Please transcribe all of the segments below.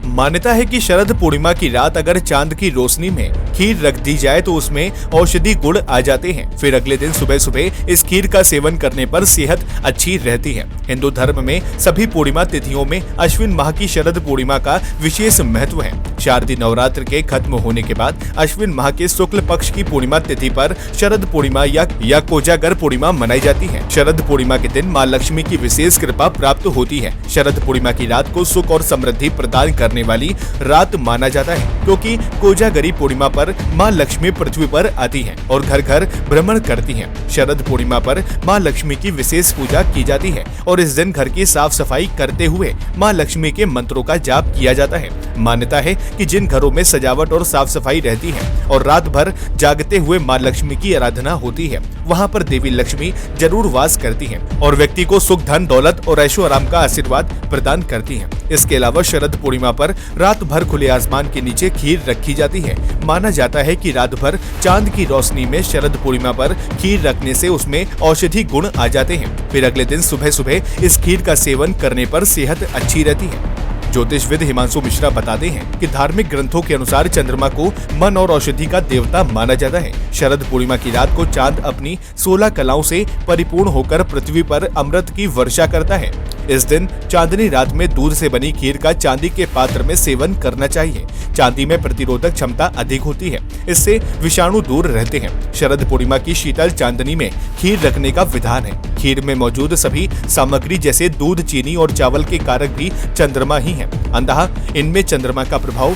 मान्यता है कि शरद पूर्णिमा की रात अगर चांद की रोशनी में खीर रख दी जाए तो उसमें औषधि गुण आ जाते हैं। फिर अगले दिन सुबह सुबह इस खीर का सेवन करने पर सेहत अच्छी रहती है। हिंदू धर्म में सभी पूर्णिमा तिथियों में अश्विन माह की शरद पूर्णिमा का विशेष महत्व है। शारदीय नवरात्र के खत्म होने के बाद अश्विन माह के शुक्ल पक्ष की पूर्णिमा तिथि पर शरद पूर्णिमा या कोजागर पूर्णिमा मनाई जाती है। शरद पूर्णिमा के दिन माँ लक्ष्मी की विशेष कृपा प्राप्त होती है। शरद पूर्णिमा की रात को सुख और समृद्धि प्रदान करने वाली रात माना जाता है, क्योंकि कोजागरी पूर्णिमा पर माँ लक्ष्मी पृथ्वी पर आती हैं और घर घर भ्रमण करती हैं। शरद पूर्णिमा पर माँ लक्ष्मी की विशेष पूजा की जाती है और इस दिन घर की साफ सफाई करते हुए माँ लक्ष्मी के मंत्रों का जाप किया जाता है। मान्यता है कि जिन घरों में सजावट और साफ सफाई रहती है और रात भर जागते हुए माँ लक्ष्मी की आराधना होती है, वहाँ पर देवी लक्ष्मी जरूर वास करती हैं और व्यक्ति को सुख, धन, दौलत और ऐशो आराम का आशीर्वाद प्रदान करती हैं। इसके अलावा शरद पूर्णिमा पर रात भर खुले आसमान के नीचे खीर रखी जाती है। माना जाता है कि रात भर चांद की रोशनी में शरद पूर्णिमा पर खीर रखने से उसमें औषधि गुण आ जाते हैं। फिर अगले दिन सुबह सुबह इस खीर का सेवन करने पर सेहत अच्छी रहती है। ज्योतिषविद हिमांशु मिश्रा बताते हैं कि धार्मिक ग्रंथों के अनुसार चंद्रमा को मन और औषधि का देवता माना जाता है। शरद पूर्णिमा की रात को चांद अपनी 16 कलाओं से परिपूर्ण होकर पृथ्वी पर अमृत की वर्षा करता है। इस दिन चांदनी रात में दूध से बनी खीर का चांदी के पात्र में सेवन करना चाहिए। चांदी में प्रतिरोधक क्षमता अधिक होती है, इससे विषाणु दूर रहते हैं। शरद पूर्णिमा की शीतल चांदनी में खीर रखने का विधान है। खीर में मौजूद सभी सामग्री जैसे दूध, चीनी और चावल के कारक भी चंद्रमा ही है। अतः इनमें चंद्रमा का प्रभाव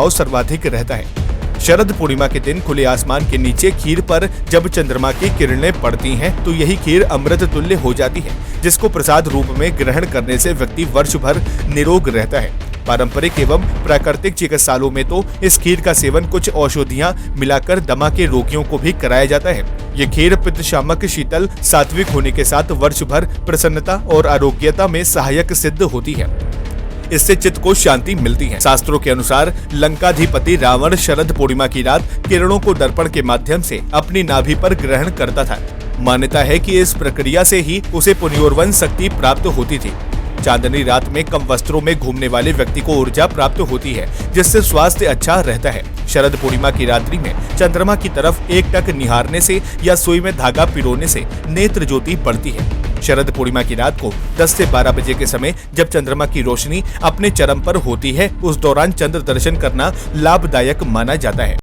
सर्वाधिक रहता है। शरद पूर्णिमा के दिन खुले आसमान के नीचे खीर पर जब चंद्रमा की किरणें पड़ती हैं तो यही खीर अमृत तुल्य हो जाती है, जिसको प्रसाद रूप में ग्रहण करने से व्यक्ति वर्ष भर निरोग रहता है। पारंपरिक एवं प्राकृतिक चिकित्सालयों में तो इस खीर का सेवन कुछ औषधियां मिलाकर दमा के रोगियों को भी कराया जाता है। ये खीर पित्त शामक, शीतल, सात्विक होने के साथ वर्ष भर प्रसन्नता और आरोग्यता में सहायक सिद्ध होती है। इससे चित्त को शांति मिलती है। शास्त्रों के अनुसार लंकाधिपति रावण शरद पूर्णिमा की रात किरणों को दर्पण के माध्यम से अपनी नाभि पर ग्रहण करता था। मान्यता है कि इस प्रक्रिया से ही उसे पुनर्वसन शक्ति प्राप्त होती थी। चांदनी रात में कम वस्त्रों में घूमने वाले व्यक्ति को ऊर्जा प्राप्त होती है, जिससे स्वास्थ्य अच्छा रहता है। शरद पूर्णिमा की रात्रि में चंद्रमा की तरफ एकटक निहारने से या सुई में धागा पिरोने से नेत्र ज्योति बढ़ती है। शरद पूर्णिमा की रात को 10 से 12 बजे के समय जब चंद्रमा की रोशनी अपने चरम पर होती है, उस दौरान चंद्र दर्शन करना लाभदायक माना जाता है।